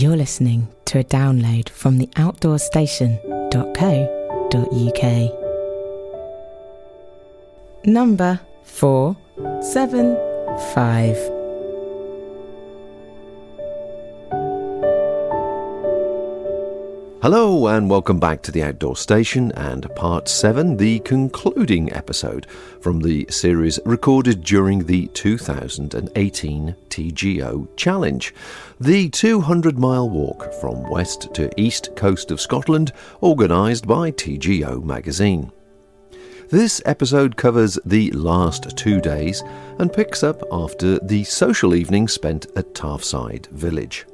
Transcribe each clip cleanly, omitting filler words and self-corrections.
You're listening to a download from the outdoorstation.co.uk. Number 475. Hello and welcome back to the Outdoor Station and Part 7, the concluding episode from the series recorded during the 2018 TGO Challenge, the 200-mile walk from west to east coast of Scotland, organised by TGO magazine. This episode covers the last 2 days and picks up after the social evening spent at Tarfside village.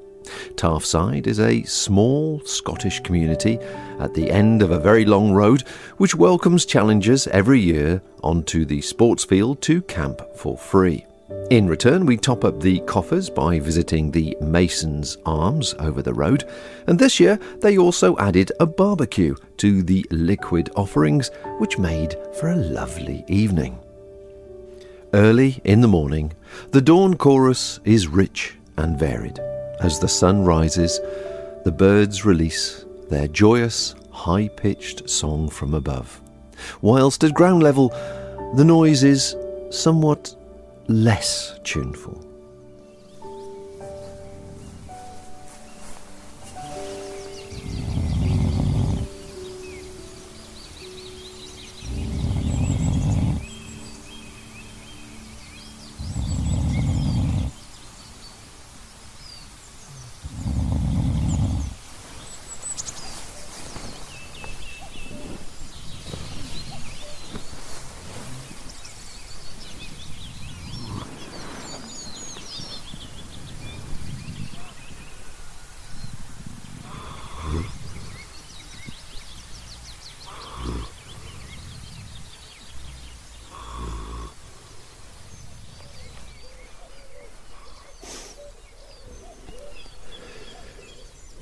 Tarfside is a small Scottish community at the end of a very long road which welcomes challengers every year onto the sports field to camp for free. In return, we top up the coffers by visiting the Mason's Arms over the road, and this year they also added a barbecue to the liquid offerings, which made for a lovely evening. Early in the morning, the dawn chorus is rich and varied. As the sun rises, the birds release their joyous, high-pitched song from above, whilst at ground level, the noise is somewhat less tuneful.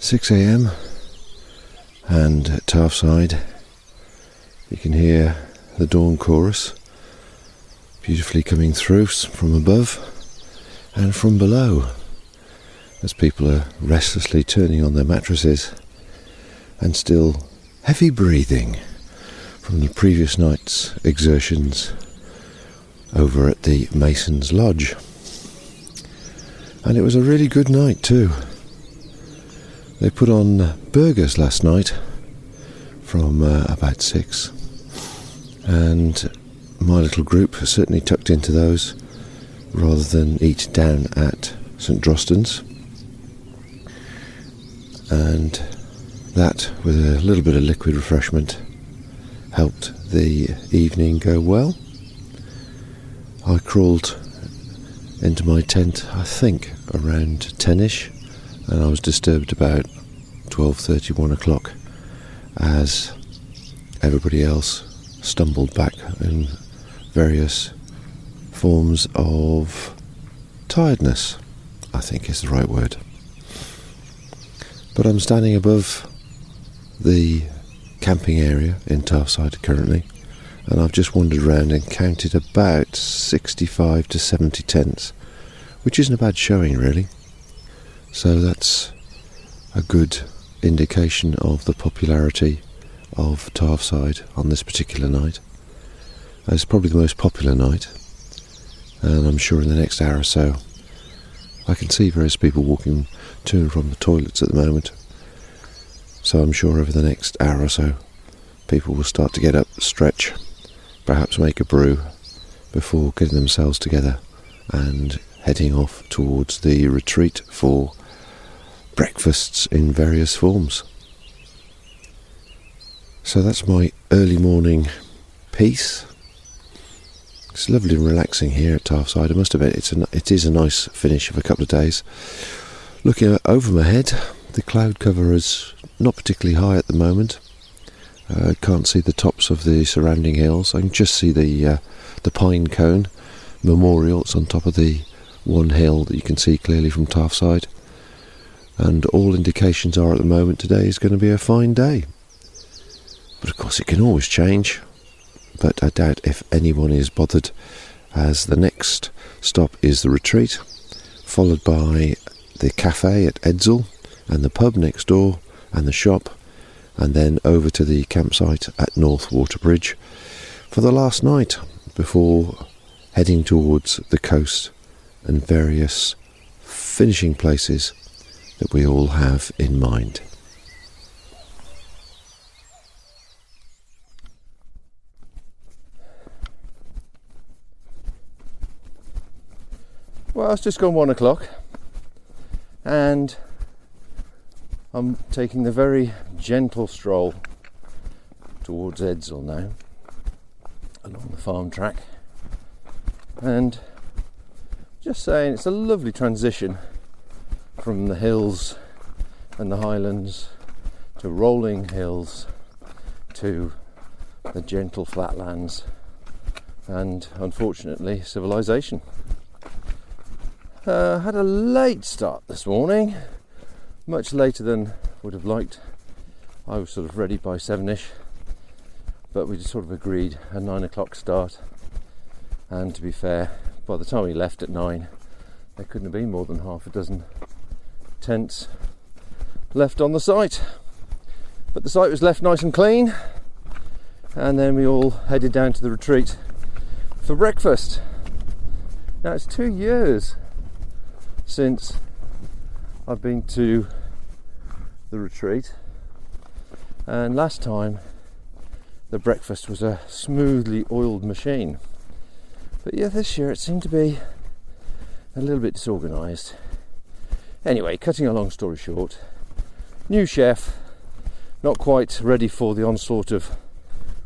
"6 a.m. and at Tarfside you can hear the dawn chorus beautifully coming through from above and from below as people are restlessly turning on their mattresses and still heavy breathing from the previous night's exertions over at the Mason's Lodge. And it was a really good night too. They put on burgers last night from about 6, and my little group certainly tucked into those rather than eat down at St Drostan's, and that, with a little bit of liquid refreshment, helped the evening go well. I crawled into my tent, I think around 10ish, and I was disturbed about 12:30, 1 o'clock, as everybody else stumbled back in various forms of tiredness, I think is the right word. But I'm standing above the camping area in Tarfside currently, and I've just wandered around and counted about 65 to 70 tents, which isn't a bad showing really. So that's a good indication of the popularity of Tarfside on this particular night. It's probably the most popular night, and I'm sure in the next hour or so I can see various people walking to and from the toilets at the moment, so I'm sure over the next hour or so people will start to get up, stretch, perhaps make a brew before getting themselves together and heading off towards the retreat for breakfasts in various forms. So that's my early morning piece. It's lovely and relaxing here at Tarfside, I must admit. It is a nice finish of a couple of days. Looking over my head, the cloud cover is not particularly high at the moment. I can't see the tops of the surrounding hills. I can just see the pine cone memorial. It's on top of the one hill that you can see clearly from Tarfside. And all indications are at the moment today is going to be a fine day. But of course it can always change. But I doubt if anyone is bothered, as the next stop is the retreat, followed by the cafe at Edzell, and the pub next door and the shop, and then over to the campsite at Northwater Bridge for the last night before heading towards the coast and various finishing places that we all have in mind. Well, it's just gone 1 o'clock and I'm taking the very gentle stroll towards Edzell now along the farm track, and just saying it's a lovely transition from the hills and the highlands to rolling hills to the gentle flatlands and unfortunately civilization. Had a late start this morning, much later than would have liked. I was sort of ready by 7ish, but we just sort of agreed a 9 o'clock start, and to be fair, by the time we left at 9 there couldn't have been more than half a dozen tents left on the site, but the site was left nice and clean, and then we all headed down to the retreat for breakfast. Now it's 2 years since I've been to the retreat, and last time the breakfast was a smoothly oiled machine, but yeah, this year it seemed to be a little bit disorganised. Anyway, cutting a long story short, new chef, not quite ready for the onslaught of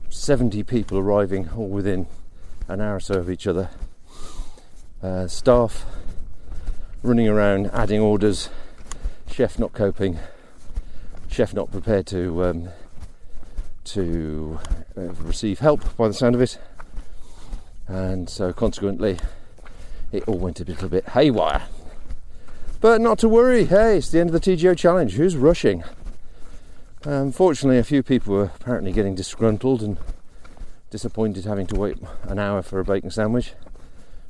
70 people arriving all within an hour or so of each other, staff running around adding orders, chef not coping, chef not prepared to receive help by the sound of it, and so consequently it all went a little bit haywire. But not to worry, hey, it's the end of the TGO challenge, who's rushing? Fortunately a few people were apparently getting disgruntled and disappointed having to wait an hour for a bacon sandwich,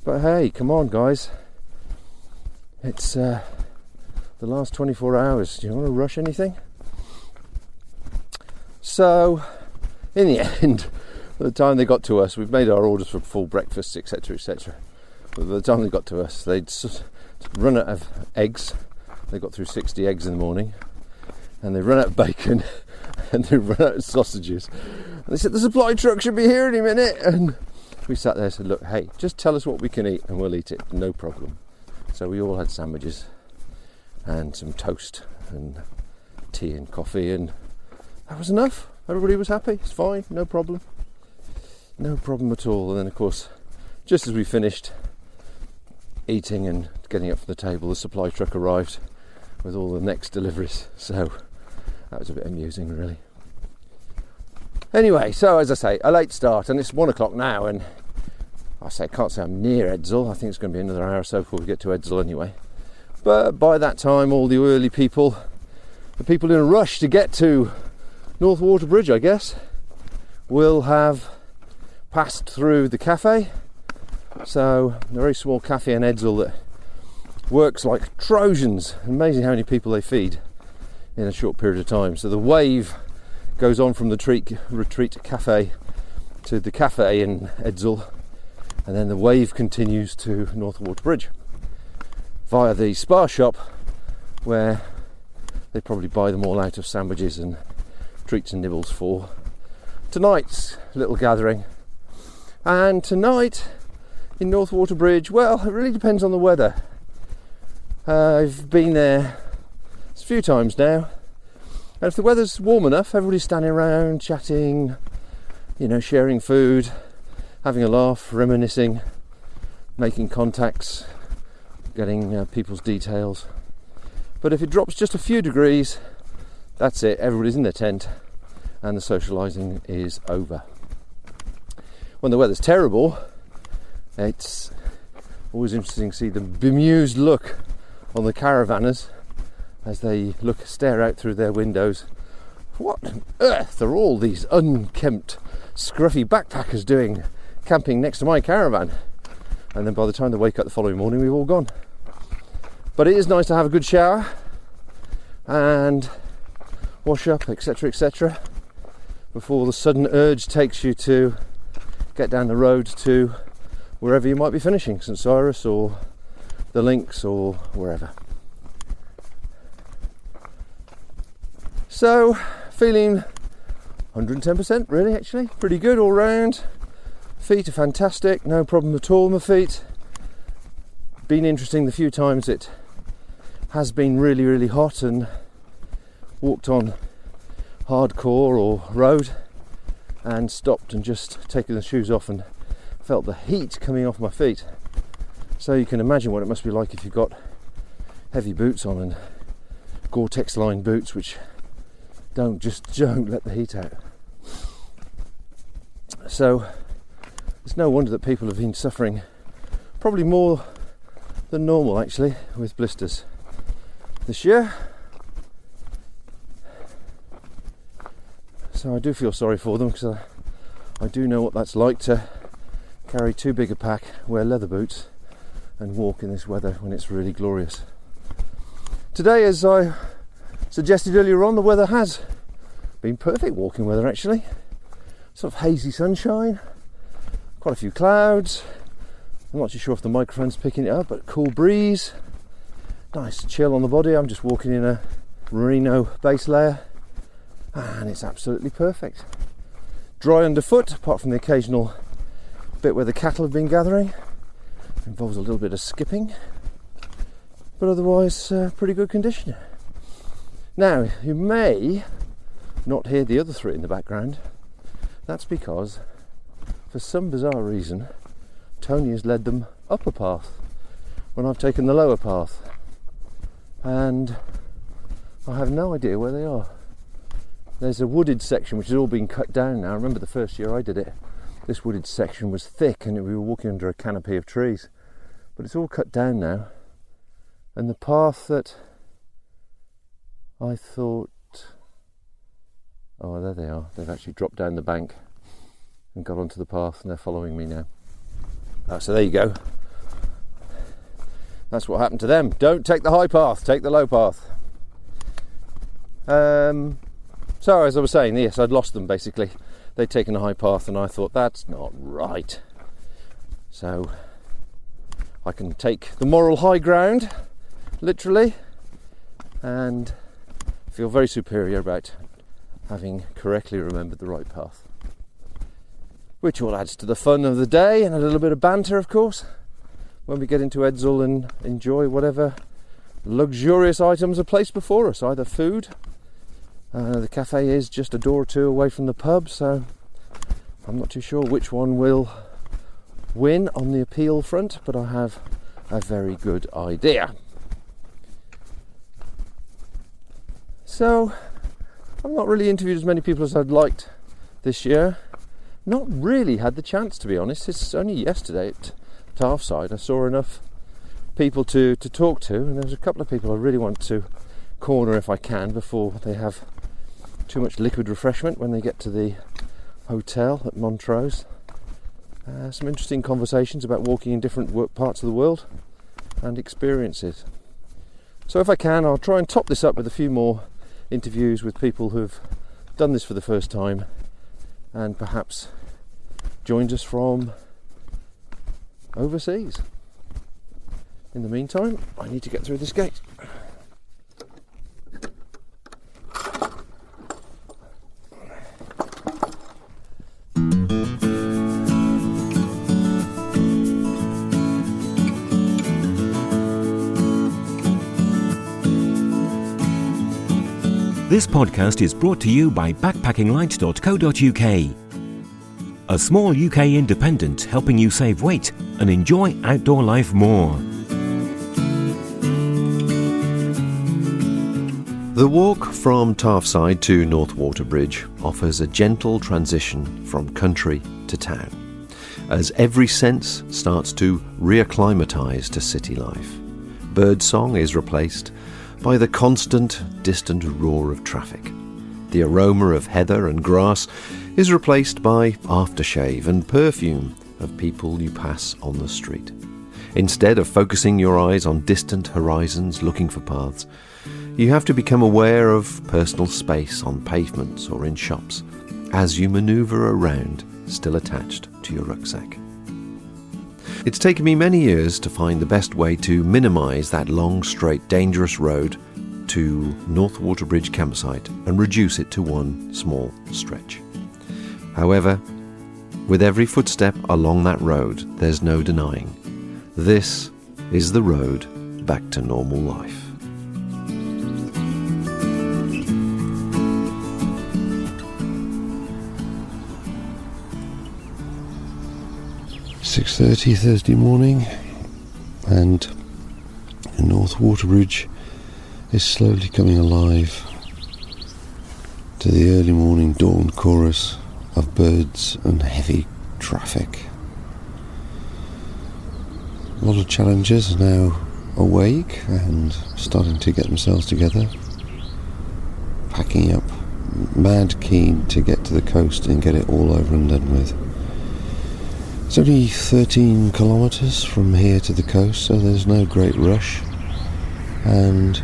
but hey, come on guys, it's the last 24 hours. Do you want to rush anything? So, in the end, by the time they got to us, we've made our orders for full breakfasts, etc., etc. But by the time they got to us, they'd run out of eggs. They got through 60 eggs in the morning, and they run out of bacon, and they run out of sausages. And they said the supply truck should be here any minute. And we sat there and said, look, hey, just tell us what we can eat, and we'll eat it, no problem. So we all had sandwiches and some toast and tea and coffee, and that was enough. Everybody was happy. It's fine, no problem at all. And then of course, just as we finished eating and getting up from the table, the supply truck arrived with all the next deliveries, so that was a bit amusing really. Anyway, so as I say, a late start, and it's 1 o'clock now, and I can't say I'm near Edzell. I think it's going to be another hour or so before we get to Edzell anyway. But by that time, all the early people, the people in a rush to get to Northwater Bridge, I guess, will have passed through the cafe. So, a very small cafe in Edzell that works like Trojans. Amazing how many people they feed in a short period of time. So the wave goes on from the retreat cafe to the cafe in Edzell, and then the wave continues to Northwater Bridge via the spa shop, where they probably buy them all out of sandwiches and treats and nibbles for tonight's little gathering. And tonight in Northwater Bridge, well, it really depends on the weather. I've been there a few times now, and if the weather's warm enough, everybody's standing around chatting, sharing food, having a laugh, reminiscing, making contacts, getting people's details. But if it drops just a few degrees, that's it, everybody's in their tent and the socialising is over. When the weather's terrible, it's always interesting to see the bemused look on the caravanners as they stare out through their windows. What on earth are all these unkempt, scruffy backpackers doing camping next to my caravan? And then by the time they wake up the following morning, we've all gone. But it is nice to have a good shower, and wash up, etc., etc., before the sudden urge takes you to get down the road to wherever you might be finishing, St Cyrus or the Links or wherever. So, feeling 110% really, actually. Pretty good all round. Feet are fantastic, no problem at all with my feet. Been interesting the few times it has been really, really hot and walked on hardcore or road and stopped and just taken the shoes off and felt the heat coming off my feet. So you can imagine what it must be like if you've got heavy boots on and Gore-Tex lined boots which don't let the heat out. So it's no wonder that people have been suffering probably more than normal actually with blisters this year. So I do feel sorry for them because I do know what that's like to carry too big a pack, wear leather boots and walk in this weather when it's really glorious. Today, as I suggested earlier on, the weather has been perfect walking weather actually. Sort of hazy sunshine, quite a few clouds. I'm not too sure if the microphone's picking it up, but cool breeze. Nice chill on the body. I'm just walking in a merino base layer and it's absolutely perfect. Dry underfoot, apart from the occasional bit where the cattle have been gathering. Involves a little bit of skipping, but otherwise pretty good condition. Now, you may not hear the other three in the background. That's because, for some bizarre reason, Tony has led them up a path when I've taken the lower path, and I have no idea where they are. There's a wooded section which has all been cut down now. I remember the first year I did it, this wooded section was thick and we were walking under a canopy of trees, but it's all cut down now, and the path that I thought, oh there they are, they've actually dropped down the bank and got onto the path and they're following me now. So there you go, that's what happened to them. Don't take the high path, take the low path. So as I was saying, yes, I'd lost them basically. They'd taken a high path and I thought that's not right. So I can take the moral high ground, literally, and feel very superior about having correctly remembered the right path. Which all adds to the fun of the day and a little bit of banter, of course, when we get into Edzell and enjoy whatever luxurious items are placed before us, either food. The cafe is just a door or two away from the pub, so I'm not too sure which one will win on the appeal front, but I have a very good idea. So I've not really interviewed as many people as I'd liked this year. Not really had the chance, to be honest. It's only yesterday at Tarfside I saw enough people to talk to, and there's a couple of people I really want to corner if I can before they have too much liquid refreshment when they get to the hotel at Montrose. Some interesting conversations about walking in different parts of the world and experiences. So if I can, I'll try and top this up with a few more interviews with people who've done this for the first time and perhaps joined us from overseas. In the meantime, I need to get through this gate. This podcast is brought to you by backpackinglight.co.uk, a small UK independent helping you save weight and enjoy outdoor life more. The walk from Tarfside to Northwater Bridge offers a gentle transition from country to town, as every sense starts to reacclimatise to city life. Birdsong is replaced by the constant, distant roar of traffic. The aroma of heather and grass is replaced by aftershave and perfume of people you pass on the street. Instead of focusing your eyes on distant horizons looking for paths, You have to become aware of personal space on pavements or in shops as you manoeuvre around, still attached to your rucksack. It's taken me many years to find the best way to minimise that long, straight, dangerous road to Northwater Bridge campsite and reduce it to one small stretch. However, with every footstep along that road, there's no denying, this is the road back to normal life. "6:30 Thursday morning, and the Northwater Bridge is slowly coming alive to the early morning dawn chorus of birds and heavy traffic. A lot of challengers are now awake and starting to get themselves together, packing up, mad keen to get to the coast and get it all over and done with. It's only 13 kilometres from here to the coast, so there's no great rush, and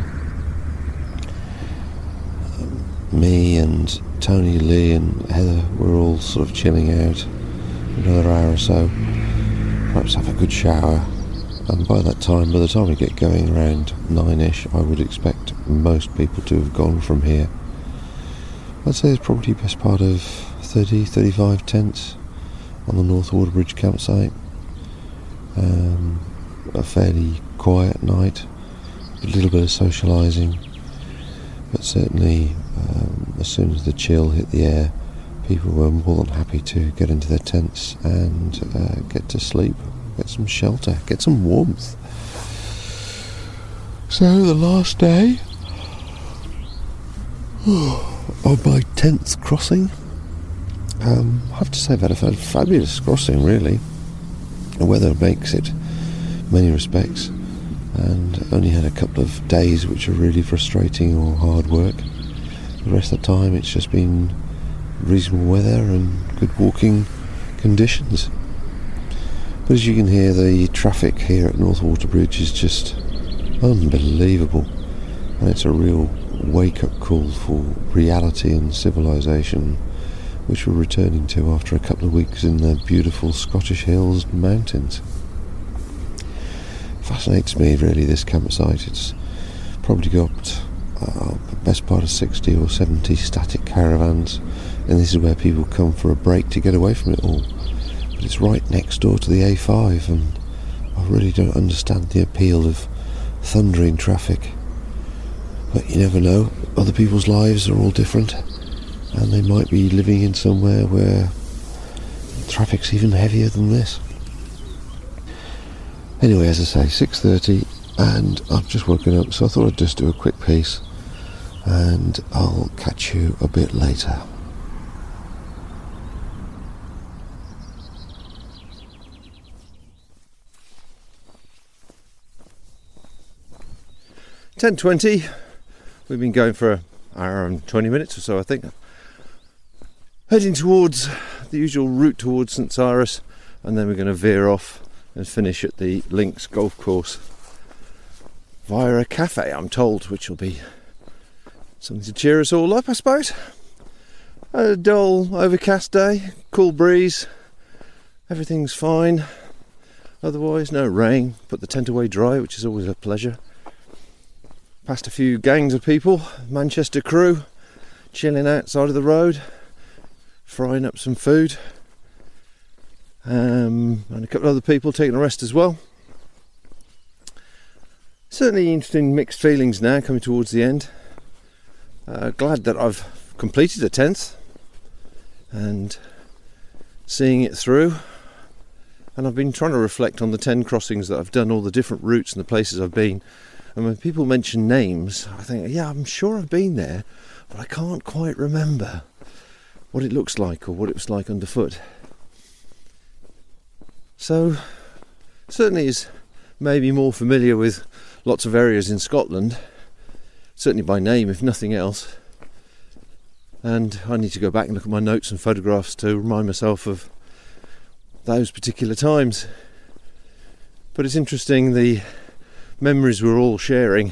me and Tony, Lee and Heather were all sort of chilling out another hour or so, perhaps have a good shower, and by the time we get going around 9ish, I would expect most people to have gone from here. I'd say there's probably the best part of 30-35 tents on the Northwater Bridge campsite. A fairly quiet night, a little bit of socialising, but certainly as soon as the chill hit the air, people were more than happy to get into their tents and get to sleep, get some shelter, get some warmth. So the last day of my 10th crossing, I have to say I've had a fabulous crossing, really. The weather makes it in many respects, and only had a couple of days which are really frustrating or hard work. The rest of the time it's just been reasonable weather and good walking conditions. But as you can hear, the traffic here at Northwater Bridge is just unbelievable, and it's a real wake-up call for reality and civilization, which we're returning to after a couple of weeks in the beautiful Scottish Hills and mountains. Fascinates me, really, this campsite. It's probably got the best part of 60 or 70 static caravans, and this is where people come for a break to get away from it all. But it's right next door to the A5, and I really don't understand the appeal of thundering traffic. But you never know, other people's lives are all different, and they might be living in somewhere where traffic's even heavier than this. Anyway, as I say, 6:30, and I've just woken up, so I thought I'd just do a quick piece, and I'll catch you a bit later. "10:20, we've been going for an hour and 20 minutes or so, I think. Heading towards the usual route towards St Cyrus, and then we're going to veer off and finish at the Links golf course via a cafe, I'm told, which will be something to cheer us all up, I suppose. A dull, overcast day, cool breeze, everything's fine. Otherwise, no rain, put the tent away dry, which is always a pleasure. Passed a few gangs of people, Manchester crew, chilling outside of the road, frying up some food, and a couple of other people taking a rest as well. Certainly interesting mixed feelings now coming towards the end. Glad that I've completed the 10th and seeing it through, and I've been trying to reflect on the 10 crossings that I've done, all the different routes and the places I've been. And when people mention names, I think, yeah, I'm sure I've been there, but I can't quite remember what it looks like or what it was like underfoot. So, certainly is maybe more familiar with lots of areas in Scotland, certainly by name if nothing else. And I need to go back and look at my notes and photographs to remind myself of those particular times. But it's interesting, the memories we're all sharing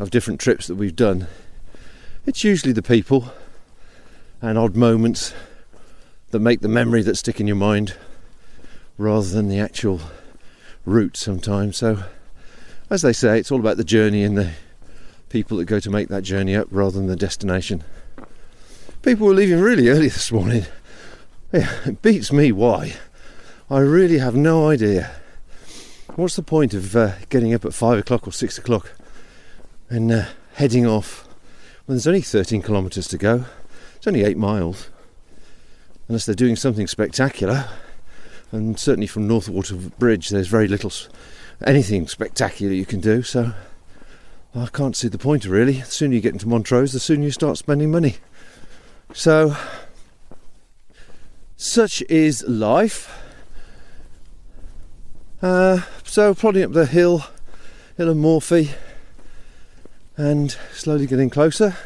of different trips that we've done, it's usually the people and odd moments that make the memory that stick in your mind rather than the actual route sometimes. So, as they say, it's all about the journey and the people that go to make that journey up rather than the destination. People were leaving really early this morning. Yeah, it beats me why. I really have no idea. What's the point of getting up at 5 o'clock or 6 o'clock and heading off when there's only 13 kilometres to go? It's only 8 miles. Unless they're doing something spectacular. And certainly from Northwater Bridge there's very little, anything spectacular you can do. So I can't see the point really. The sooner you get into Montrose, the sooner you start spending money. So, such is life. So plodding up the hill of Morphy and slowly getting closer.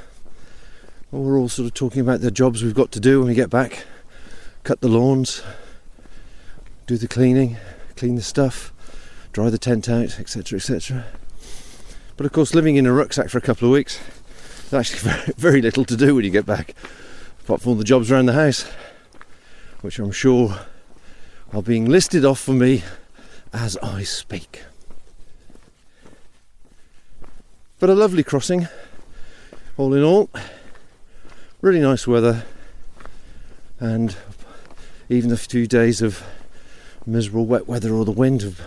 We're all sort of talking about the jobs we've got to do when we get back. Cut the lawns, do the cleaning, clean the stuff, dry the tent out, etc, etc. But of course, living in a rucksack for a couple of weeks, there's actually very little to do when you get back, apart from all the jobs around the house, which I'm sure are being listed off for me as I speak. But a lovely crossing, all in all. Really nice weather, and even a few days of miserable wet weather or the wind have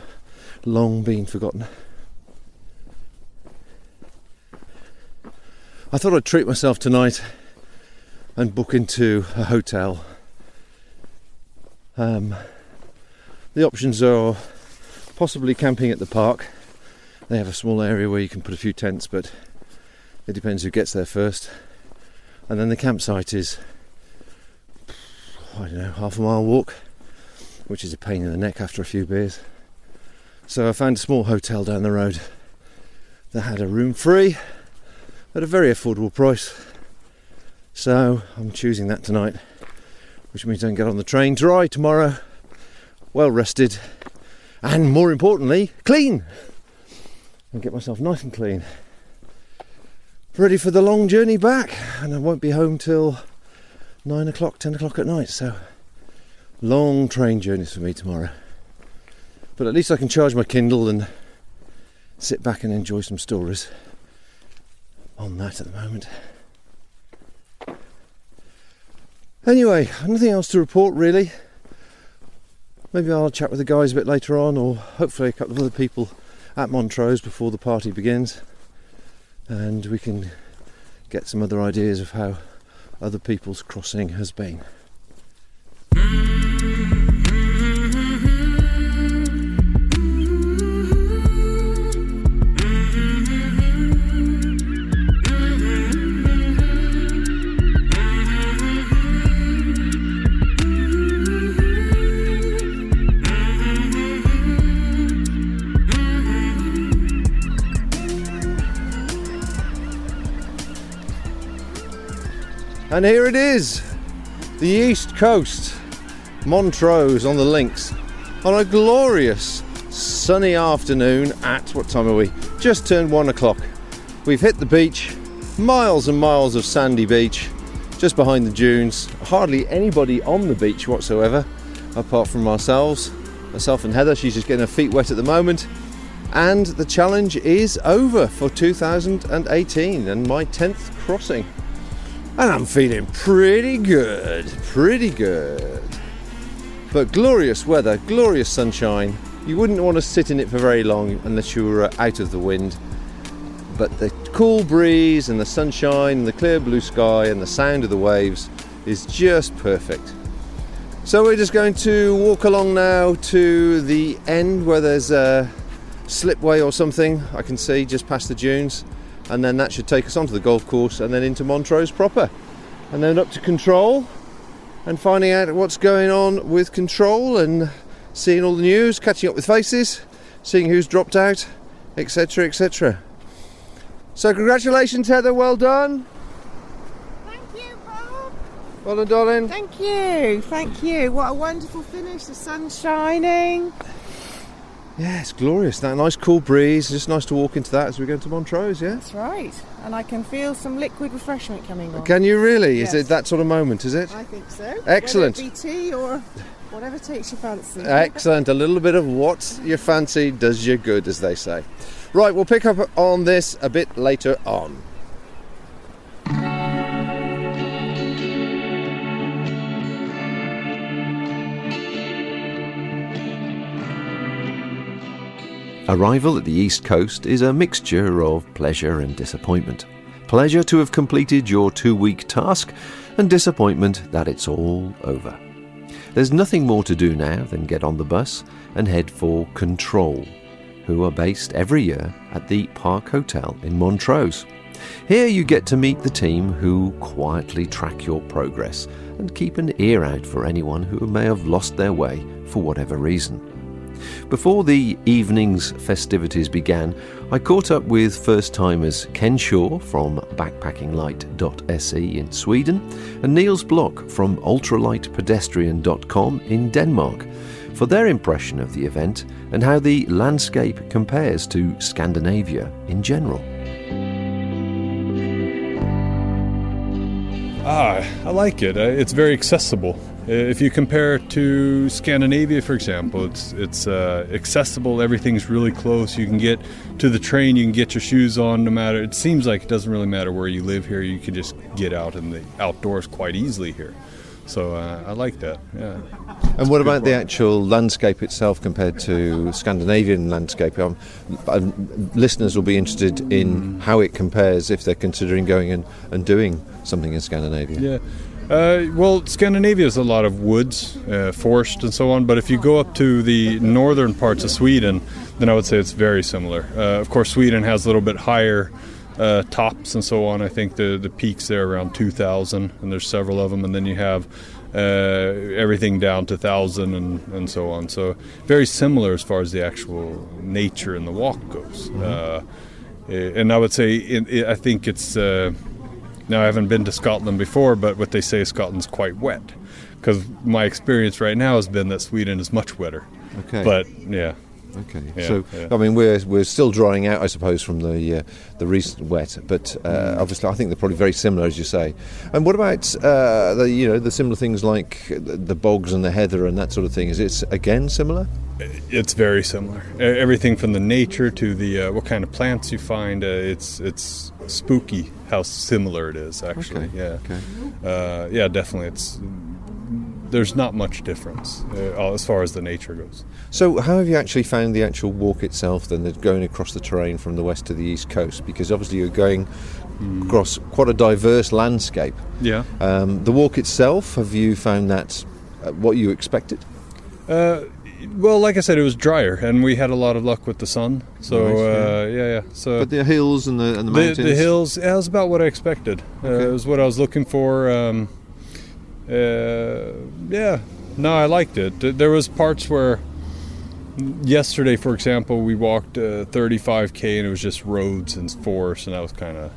long been forgotten. I thought I'd treat myself tonight and book into a hotel. The options are possibly camping at the park. They have a small area where you can put a few tents, but it depends who gets there first. And then the campsite is, I don't know, half a mile walk, which is a pain in the neck after a few beers. So I found a small hotel down the road that had a room free at a very affordable price. So I'm choosing that tonight, which means I can get on the train dry tomorrow, well rested, and more importantly, clean, and get myself nice and clean, ready for the long journey back. And I won't be home till 9 o'clock, 10 o'clock at night, so long train journeys for me tomorrow. But at least I can charge my Kindle and sit back and enjoy some stories on that at the moment. Anyway, nothing else to report really. Maybe I'll chat with the guys a bit later on, or hopefully a couple of other people at Montrose before the party begins, and we can get some other ideas of how other people's crossing has been. And here it is, the east coast, Montrose on the links, on a glorious sunny afternoon at, what time are we? Just turned 1 o'clock. We've hit the beach, miles and miles of sandy beach, just behind the dunes. Hardly anybody on the beach whatsoever, apart from ourselves. Myself and Heather, she's just getting her feet wet at the moment. And the challenge is over for 2018 and my 10th crossing. And I'm feeling pretty good. But glorious weather, glorious sunshine. You wouldn't want to sit in it for very long unless you were out of the wind. But the cool breeze and the sunshine and the clear blue sky and the sound of the waves is just perfect. So we're just going to walk along now to the end where there's a slipway or something I can see just past the dunes. And then that should take us onto the golf course and then into Montrose proper. And then up to Control and finding out what's going on with Control and seeing all the news, catching up with faces, seeing who's dropped out, etc, etc. So congratulations Heather, well done. Thank you, Bob. Well done, darling. Thank you. What a wonderful finish, the sun's shining. Yeah, it's glorious. That nice cool breeze. Just nice to walk into that as we go into Montrose, yeah? That's right. And I can feel some liquid refreshment coming on. Can you really? Yes. Is it that sort of moment, is it? I think so. Excellent. Whether it be tea or whatever takes your fancy. Excellent. A little bit of what your fancy does you good, as they say. Right, we'll pick up on this a bit later on. Arrival at the East Coast is a mixture of pleasure and disappointment. Pleasure to have completed your 2-week task, and disappointment that it's all over. There's nothing more to do now than get on the bus and head for Control, who are based every year at the Park Hotel in Montrose. Here you get to meet the team who quietly track your progress and keep an ear out for anyone who may have lost their way for whatever reason. Before the evening's festivities began, I caught up with first-timers Ken Shaw from backpackinglight.se in Sweden and Niels Block from ultralightpedestrian.com in Denmark for their impression of the event and how the landscape compares to Scandinavia in general. I like it. It's very accessible. If you compare it to Scandinavia, for example, it's accessible. Everything's really close. You can get to the train. You can get your shoes on. No matter. It seems like it doesn't really matter where you live here. You can just get out in the outdoors quite easily here. So I like that. Yeah. And what about the actual landscape itself compared to Scandinavian landscape? Listeners will be interested in how it compares if they're considering going and doing something in Scandinavia. Yeah. Well, Scandinavia is a lot of woods, forest and so on, but if you go up to the northern parts of Sweden, then I would say it's very similar. Of course, Sweden has a little bit higher tops and so on. I think the peaks there are around 2,000, and there's several of them, and then you have everything down to 1,000 and so on. So very similar as far as the actual nature and the walk goes. And I would say, I think it's... Now, I haven't been to Scotland before, but what they say is Scotland's quite wet. Because my experience right now has been that Sweden is much wetter. Okay. But, yeah. Okay. Yeah, So, yeah. I mean, we're still drying out, I suppose, from the recent wet. But obviously, I think they're probably very similar, as you say. And what about the similar things like the bogs and the heather and that sort of thing? Is it again similar? It's very similar. Everything from the nature to the what kind of plants you find. It's spooky how similar it is, actually. Okay. Yeah. Okay. Yeah, definitely. There's not much difference as far as the nature goes. So how have you actually found the actual walk itself then, going across the terrain from the west to the east coast? Because obviously you're going across quite a diverse landscape. Yeah. The walk itself, have you found that what you expected? Well, like I said, it was drier, and we had a lot of luck with the sun. So, Nice, yeah. So But the hills and the mountains? The hills, yeah, it was about what I expected. Okay. It was what I was looking for. Yeah, no, I liked it. There was parts where yesterday, for example, we walked 35k and it was just roads and forest, and that was kind of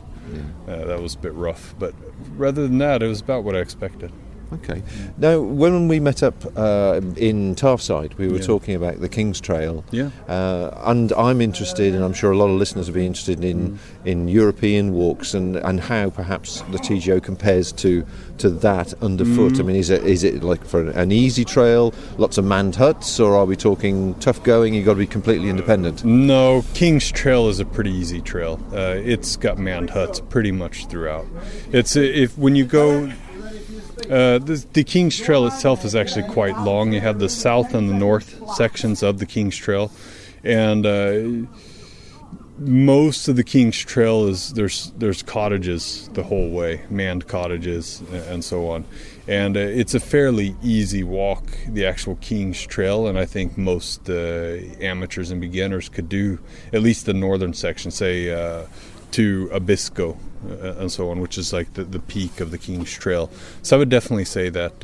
that was a bit rough. But rather than that, it was about what I expected. Okay. Now, when we met up in Tarfside, we were talking about the King's Trail. Yeah. And I'm interested, and I'm sure a lot of listeners will be interested in European walks and how perhaps the TGO compares to that underfoot. I mean, is it like for an easy trail, lots of manned huts, or are we talking tough going? You've got to be completely independent. No, King's Trail is a pretty easy trail. It's got manned huts pretty much throughout. It's when you go. The King's Trail itself is actually quite long. You have the south and the north sections of the King's Trail, and most of the King's Trail is there's cottages the whole way, manned cottages and so on, and it's a fairly easy walk, the actual King's Trail, and I think most amateurs and beginners could do at least the northern section, say to Abisko and so on, which is like the peak of the King's Trail. So I would definitely say that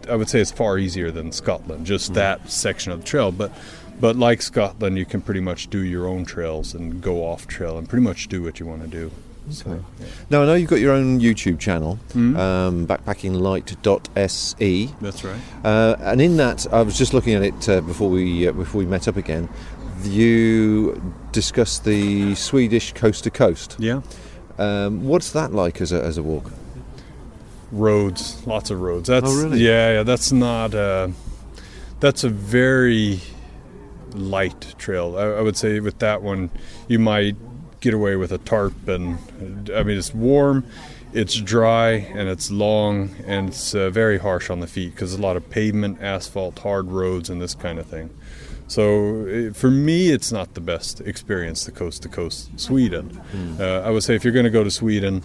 I would say it's far easier than Scotland, just that section of the trail. But like Scotland, you can pretty much do your own trails and go off trail and pretty much do what you want to do. Okay. Now, I know you've got your own YouTube channel, backpackinglight.se. That's right. And in that, I was just looking at it before we met up again. You discussed the Swedish coast to coast. Yeah. What's that like as a walk? Roads, lots of roads. That's, oh, really? Yeah. That's not. That's a very light trail. I would say with that one, you might get away with a tarp, and I mean it's warm, it's dry, and it's long, and it's very harsh on the feet because there's a lot of pavement, asphalt, hard roads, and this kind of thing. So for me, it's not the best experience, the coast-to-coast Sweden. I would say if you're going to go to Sweden,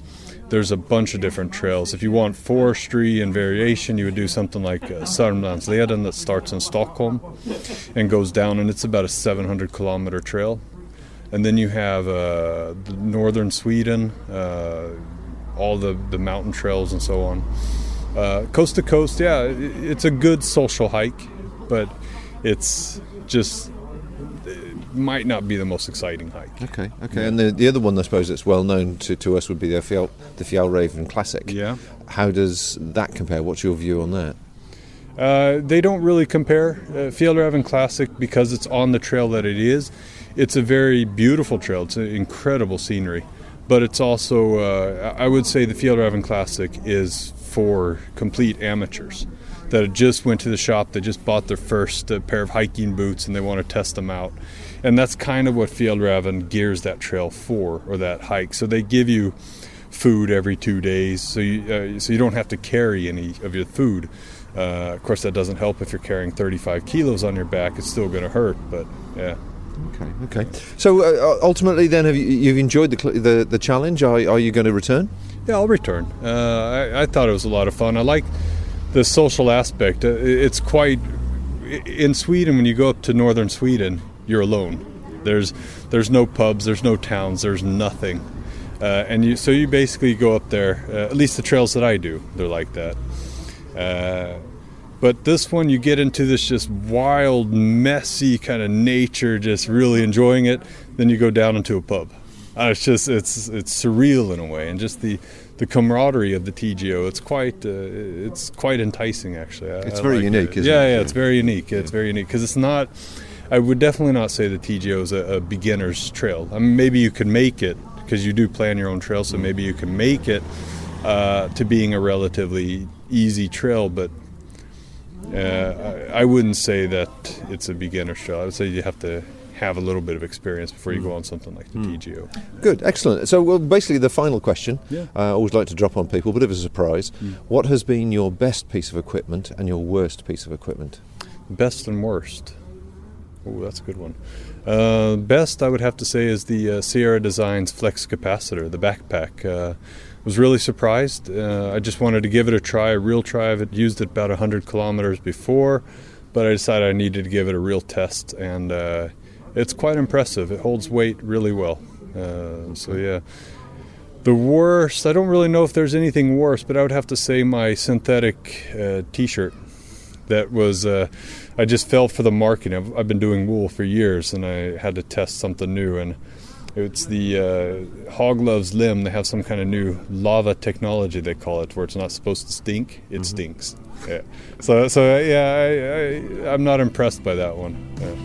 there's a bunch of different trails. If you want forestry and variation, you would do something like Sörmlandsleden that starts in Stockholm and goes down, and it's about a 700-kilometer trail. And then you have the northern Sweden, all the mountain trails and so on. Coast to coast, yeah, it's a good social hike, but it's just it might not be the most exciting hike. Okay. Yeah. And the other one, I suppose, that's well known to us would be the Fjällräven Classic. Yeah. How does that compare? What's your view on that? They don't really compare. Fjällräven Classic, because it's on the trail that it is, it's a very beautiful trail. It's an incredible scenery. But it's also, I would say the Fjällräven Classic is for complete amateurs that just went to the shop, they just bought their first pair of hiking boots and they want to test them out. And that's kind of what Fjällräven gears that trail for, or that hike. So they give you food every 2 days, so you don't have to carry any of your food. Of course, that doesn't help if you're carrying 35 kilos on your back. It's still going to hurt, but yeah. Okay. So ultimately, then, you've enjoyed the challenge? Are you going to return? Yeah, I'll return. I thought it was a lot of fun. I like the social aspect. It's quite in Sweden. When you go up to northern Sweden, you're alone. There's no pubs, there's no towns, there's nothing, and you basically go up there. At least the trails that I do, they're like that. But this one, you get into this just wild, messy kind of nature, just really enjoying it. Then you go down into a pub. It's surreal in a way, and just the camaraderie of the TGO. It's quite enticing, actually. It's very unique, isn't it? Yeah, it's very unique. It's very unique because it's not. I would definitely not say the TGO is a beginner's trail. I mean, maybe you can make it because you do plan your own trail, so maybe you can make it to being a relatively easy trail, but I wouldn't say that it's a beginner's trail. I would say you have to have a little bit of experience before you go on something like the TGO. Good, excellent. So, well, basically the final question, yeah. I always like to drop on people, bit of a surprise. What has been your best piece of equipment and your worst piece of equipment? Best and worst? Oh, that's a good one. Best, I would have to say, is the Sierra Designs Flex Capacitor, the backpack. Was really surprised. I just wanted to give it a real try. I've used it about 100 kilometers before, but I decided I needed to give it a real test, and it's quite impressive. It holds weight really well. So yeah. The worst, I don't really know if there's anything worse, but I would have to say my synthetic t-shirt. That was, I just fell for the marketing. I've been doing wool for years, and I had to test something new, and it's the Hog Loves Limb. They have some kind of new lava technology, they call it, where it's not supposed to stink. It stinks. Yeah. So yeah, I'm not impressed by that one. Yeah.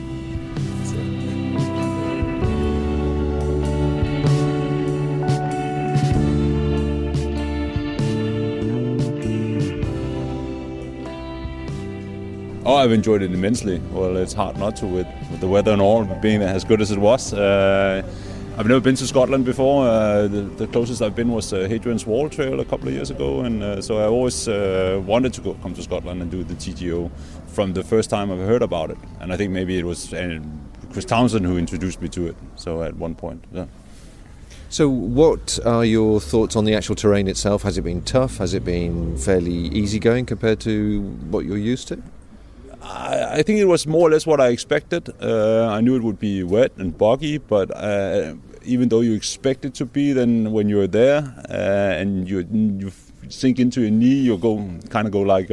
Oh, I've enjoyed it immensely. Well, it's hard not to with the weather and all being as good as it was. I've never been to Scotland before. The closest I've been was Hadrian's Wall Trail a couple of years ago, and so I always wanted to come to Scotland and do the TGO from the first time I've heard about it. And I think maybe it was Chris Townsend who introduced me to it. So at one point, yeah. So what are your thoughts on the actual terrain itself? Has it been tough? Has it been fairly easygoing compared to what you're used to? I think it was more or less what I expected. I knew it would be wet and boggy, but even though you expect it to be, then when you're there and you sink into your knee, you go like,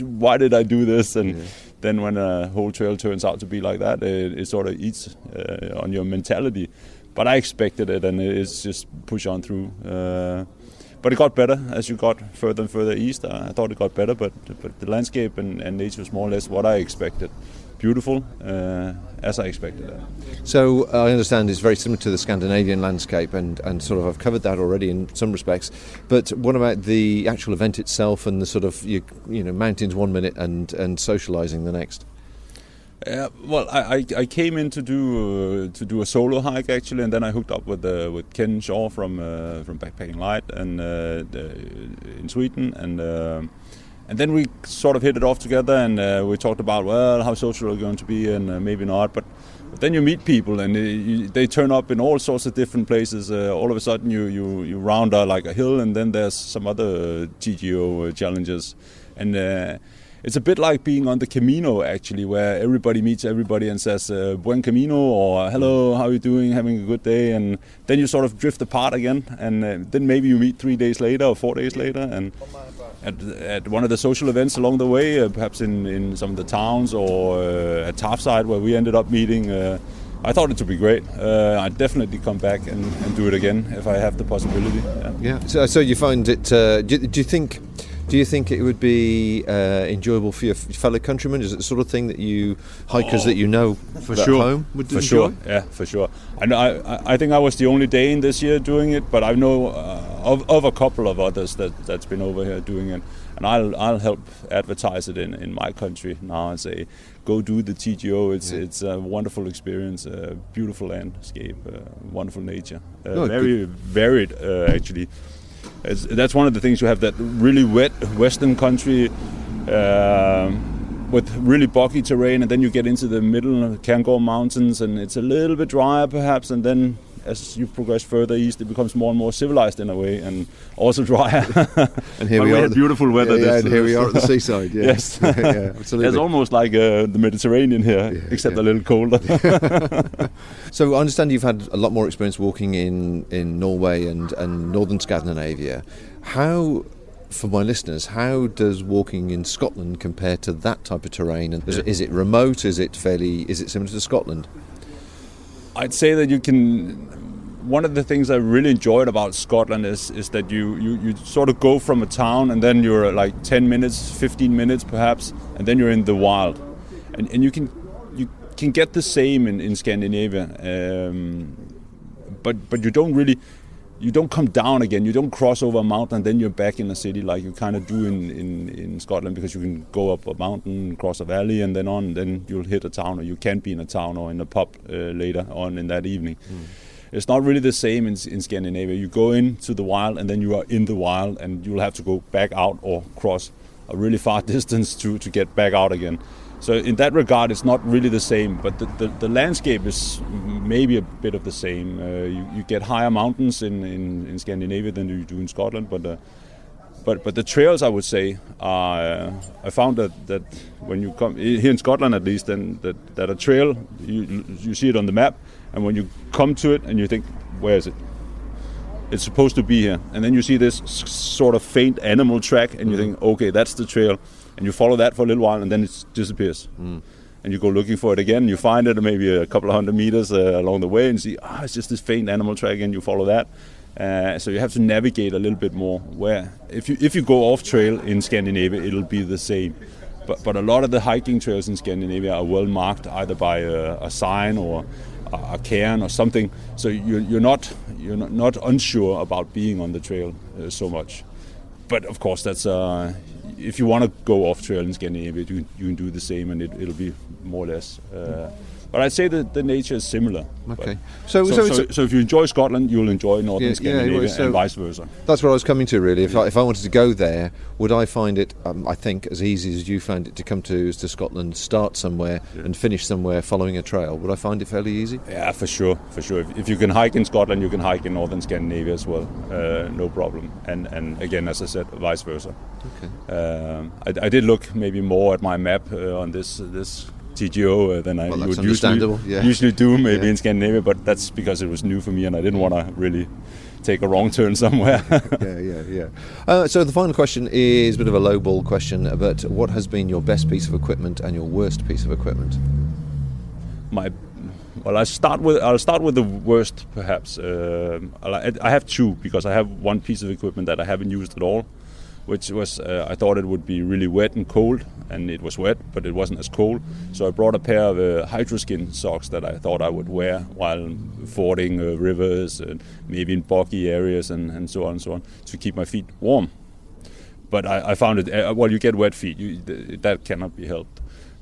why did I do this? And then when a whole trail turns out to be like that, it sort of eats on your mentality. but I expected it, and it's just push on through. But it got better as you got further and further east. I thought it got better, but the landscape and nature was more or less what I expected. Beautiful, as I expected. So I understand it's very similar to the Scandinavian landscape, and sort of I've covered that already in some respects. But what about the actual event itself and the sort of you know mountains 1 minute and socialising the next? Well, I came in to do a solo hike actually, and then I hooked up with Ken Shaw from Backpacking Light and in Sweden, and then we sort of hit it off together, and we talked about how social are going to be, and maybe not, but then you meet people, and they turn up in all sorts of different places. All of a sudden you round like a hill, and then there's some other TGO challenges, and it's a bit like being on the Camino, actually, where everybody meets everybody and says, buen camino, or hello, how are you doing, having a good day? And then you sort of drift apart again, and then maybe you meet 3 days later or 4 days later, and at one of the social events along the way, perhaps in some of the towns, or at Tarfside, where we ended up meeting. I thought it would be great. I'd definitely come back and do it again if I have the possibility. Yeah. So you find it, do you think it would be enjoyable for your fellow countrymen? Is it the sort of thing that you hikers that you know for at sure home would for enjoy? Sure, yeah, for sure. I think I was the only Dane this year doing it, but I know of a couple of others that's been over here doing it, and I'll help advertise it in my country now and say, go do the TGO. It's a wonderful experience, a beautiful landscape, wonderful nature, very varied actually. That's one of the things you have, that really wet western country with really boggy terrain, and then you get into the middle of Cairngorm Mountains, and it's a little bit drier perhaps, and then as you progress further east, it becomes more and more civilized in a way, and also drier. And here we are, beautiful weather. And here we are at the seaside. Yeah. Yes, yeah, absolutely. It's almost like the Mediterranean here, except a little colder. So I understand you've had a lot more experience walking in Norway and northern Scandinavia. How, for my listeners, how does walking in Scotland compare to that type of terrain? And is it remote? Is it similar to Scotland? I'd say that you can. One of the things I really enjoyed about Scotland is that you sort of go from a town, and then you're like 10 minutes, 15 minutes perhaps, and then you're in the wild, and you can get the same in Scandinavia, but you don't come down again. You don't cross over a mountain and then you're back in a city like you kind of do in Scotland, because you can go up a mountain, cross a valley, and then you'll hit a town, or you can be in a town or in a pub later on in that evening. It's not really the same in Scandinavia. You go into the wild, and then you are in the wild, and you'll have to go back out or cross a really far distance to get back out again. So in that regard, it's not really the same, but the landscape is maybe a bit of the same. You get higher mountains in Scandinavia than you do in Scotland, but the trails, I would say, I found that when you come here in Scotland, at least, then that a trail, you see it on the map, and when you come to it and you think, where is it? It's supposed to be here, and then you see this sort of faint animal track, and you think, okay, that's the trail. And you follow that for a little while, and then it disappears. And you go looking for it again, and you find it maybe a couple of 100 meters along the way, and see, it's just this faint animal track, and you follow that. So you have to navigate a little bit more. Where if you go off trail in Scandinavia, it'll be the same. But a lot of the hiking trails in Scandinavia are well marked, either by a sign or a cairn or something. So you're not unsure about being on the trail so much. But of course, that's if you want to go off trail in Scandinavia, you can do the same, and it'll be more or less. But I'd say that the nature is similar. Okay. So if you enjoy Scotland, you'll enjoy northern Scandinavia, and vice versa. That's what I was coming to, really. If I wanted to go there, would I find it, I think, as easy as you found it to come to Scotland, start somewhere and finish somewhere following a trail? Would I find it fairly easy? Yeah, for sure. If you can hike in Scotland, you can hike in northern Scandinavia as well. No problem. And again, as I said, vice versa. Okay. I did look maybe more at my map on this TGO than I would usually do maybe in Scandinavia, but that's because it was new for me, and I didn't want to really take a wrong turn somewhere. Yeah. So the final question is a bit of a lowball question, but what has been your best piece of equipment and your worst piece of equipment? My Well, I'll start with the worst, perhaps. I have two, because I have one piece of equipment that I haven't used at all, which was I thought it would be really wet and cold, and it was wet, but it wasn't as cold. So I brought a pair of hydroskin socks that I thought I would wear while fording rivers and maybe in boggy areas and so on to keep my feet warm. But I found it. You get wet feet. That cannot be helped.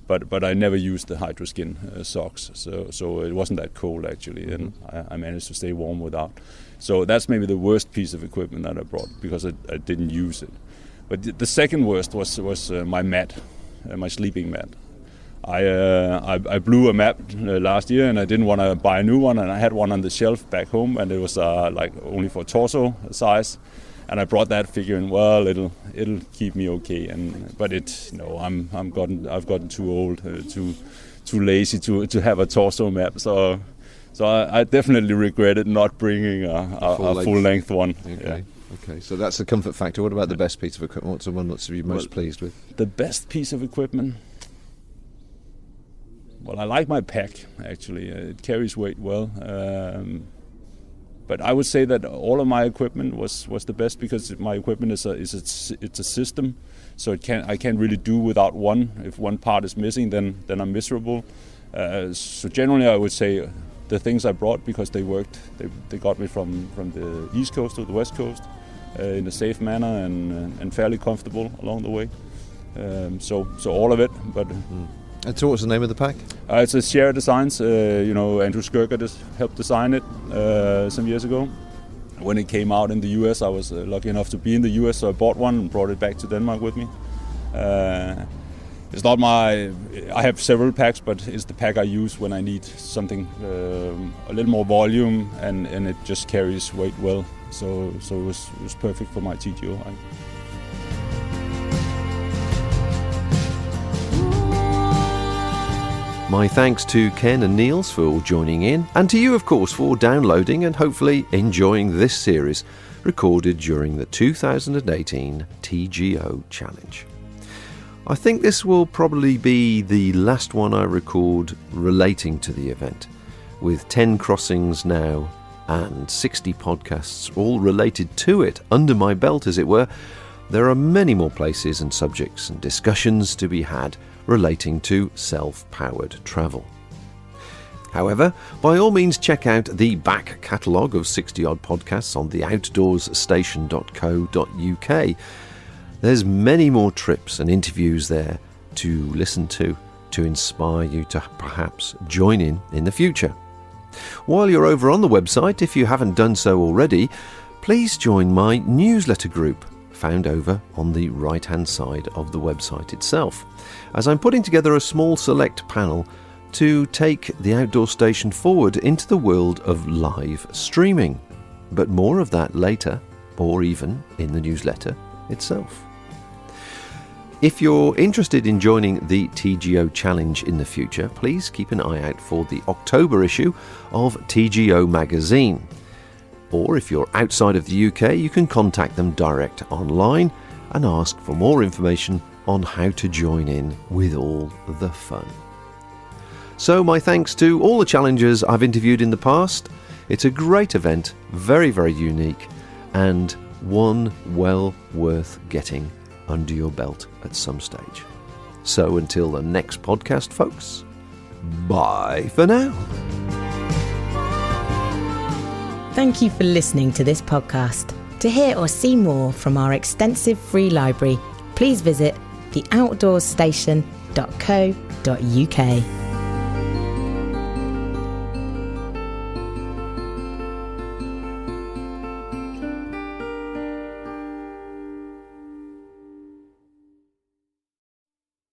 But I never used the hydroskin socks, so it wasn't that cold actually, and I managed to stay warm without. So that's maybe the worst piece of equipment that I brought, because I didn't use it. But the second worst was my mat, my sleeping mat. I blew a mat last year, and I didn't want to buy a new one, and I had one on the shelf back home, and it was like only for torso size. And I brought that figuring, well, it'll keep me okay. But I've gotten too old, too lazy to have a torso map. So I definitely regretted not bringing a full length one. Okay. Yeah. Okay. So that's the comfort factor. What about the best piece of equipment? What's the one that you're most pleased with? The best piece of equipment. Well, I like my pack actually. It carries weight well. But I would say that all of my equipment was the best, because my equipment is a system, so I can't really do without one. If one part is missing, then I'm miserable. So generally, I would say the things I brought, because they worked, they got me from the East Coast to the West Coast in a safe manner and fairly comfortable along the way. So all of it, but. And so what's the name of the pack? It's a Sierra Designs. Andrew Skirker just helped design it some years ago. When it came out in the US, I was lucky enough to be in the US, so I bought one and brought it back to Denmark with me. It's not I have several packs, but it's the pack I use when I need something a little more volume, and it just carries weight well. So it was perfect for my TGO. My thanks to Ken and Niels for joining in, and to you, of course, for downloading and hopefully enjoying this series recorded during the 2018 TGO Challenge. I think this will probably be the last one I record relating to the event. With 10 crossings now and 60 podcasts all related to it under my belt, as it were, there are many more places and subjects and discussions to be had relating to self-powered travel. However, by all means check out the back catalogue of 60-odd podcasts on the outdoorsstation.co.uk. There's many more trips and interviews there to listen to inspire you to perhaps join in the future. While you're over on the website, if you haven't done so already, please join my newsletter group, found over on the right-hand side of the website itself, as I'm putting together a small select panel to take the Outdoor Station forward into the world of live streaming. But more of that later, or even in the newsletter itself. If you're interested in joining the TGO Challenge in the future, please keep an eye out for the October issue of TGO magazine. Or if you're outside of the UK, you can contact them direct online and ask for more information on how to join in with all the fun. So my thanks to all the challengers I've interviewed in the past. It's a great event, very, very unique, and one well worth getting under your belt at some stage. So until the next podcast, folks, bye for now. Thank you for listening to this podcast. To hear or see more from our extensive free library, please visit theoutdoorstation.co.uk.